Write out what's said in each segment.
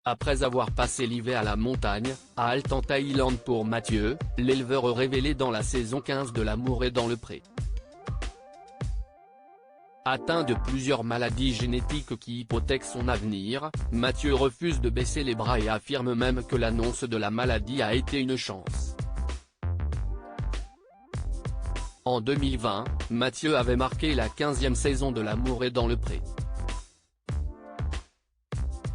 Après avoir passé l'hiver à la montagne, à halte en Thaïlande pour Mathieu, l'éleveur révélé dans la saison 15 de L'amour est dans le pré. Atteint de plusieurs maladies génétiques qui hypothèquent son avenir, Mathieu refuse de baisser les bras et affirme même que l'annonce de la maladie a été une chance. En 2020, Mathieu avait marqué la 15e saison de L'amour est dans le pré.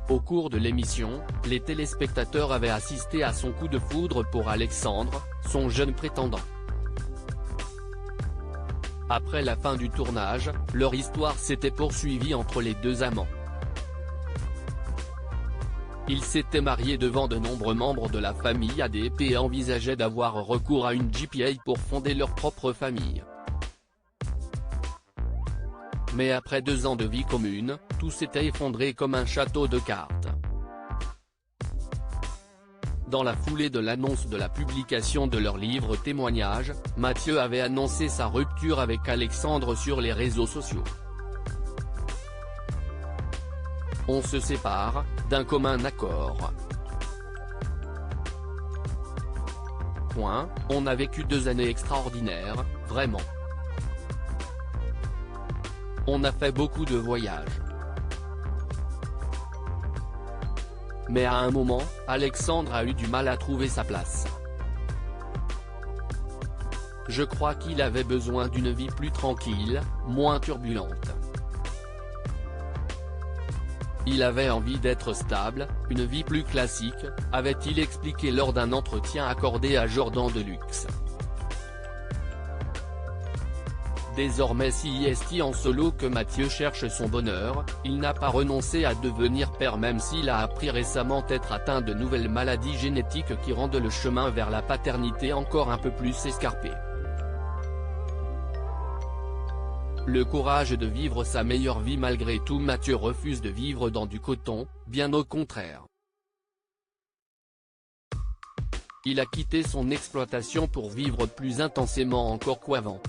Au cours de l'émission, les téléspectateurs avaient assisté à son coup de foudre pour Alexandre, son jeune prétendant. Après la fin du tournage, leur histoire s'était poursuivie entre les deux amants. Ils s'étaient mariés devant de nombreux membres de la famille ADP et envisageaient d'avoir recours à une GPA pour fonder leur propre famille. Mais après 2 ans de vie commune, tout s'était effondré comme un château de cartes. Dans la foulée de l'annonce de la publication de leur livre témoignage, Mathieu avait annoncé sa rupture avec Alexandre sur les réseaux sociaux. On se sépare, d'un commun accord. On a vécu 2 années extraordinaires, vraiment. On a fait beaucoup de voyages. Mais à un moment, Alexandre a eu du mal à trouver sa place. Je crois qu'il avait besoin d'une vie plus tranquille, moins turbulente. Il avait envie d'être stable, une vie plus classique, avait-il expliqué lors d'un entretien accordé à Jordan Deluxe. Désormais si est en solo que Mathieu cherche son bonheur, il n'a pas renoncé à devenir père même s'il a appris récemment être atteint de nouvelles maladies génétiques qui rendent le chemin vers la paternité encore un peu plus escarpé. Le courage de vivre sa meilleure vie malgré tout. Mathieu refuse de vivre dans du coton, bien au contraire. Il a quitté son exploitation pour vivre plus intensément encore qu'avant.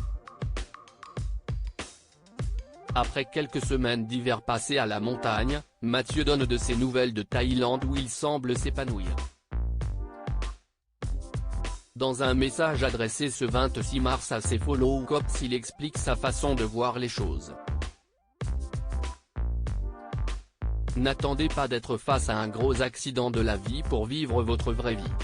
Après quelques semaines d'hiver passées à la montagne, Mathieu donne de ses nouvelles de Thaïlande où il semble s'épanouir. Dans un message adressé ce 26 mars à ses followers, il explique sa façon de voir les choses. N'attendez pas d'être face à un gros accident de la vie pour vivre votre vraie vie.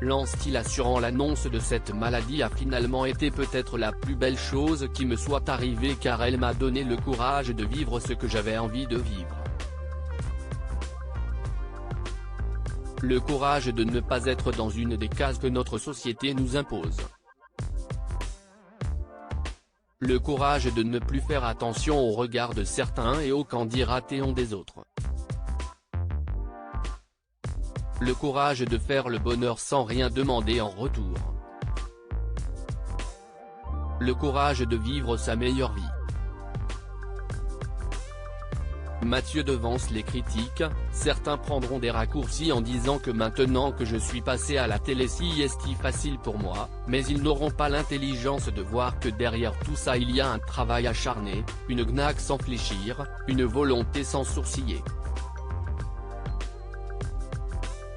Lance-t-il assurant l'annonce de cette maladie a finalement été peut-être la plus belle chose qui me soit arrivée car elle m'a donné le courage de vivre ce que j'avais envie de vivre. Le courage de ne pas être dans une des cases que notre société nous impose. Le courage de ne plus faire attention au regard de certains et au qu'en dira-t-on des autres. Le courage de faire le bonheur sans rien demander en retour. Le courage de vivre sa meilleure vie. Mathieu devance les critiques, certains prendront des raccourcis en disant que maintenant que je suis passé à la télé c'est facile pour moi, mais ils n'auront pas l'intelligence de voir que derrière tout ça il y a un travail acharné, une gnaque sans fléchir, une volonté sans sourciller.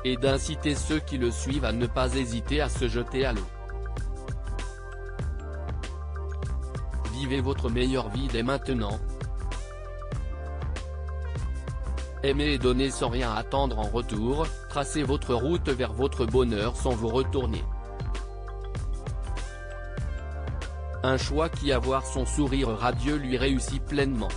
Et d'inciter ceux qui le suivent à ne pas hésiter à se jeter à l'eau. Vivez votre meilleure vie dès maintenant. Aimez et donnez sans rien attendre en retour, tracez votre route vers votre bonheur sans vous retourner. Un choix qui à voir son sourire radieux lui réussit pleinement.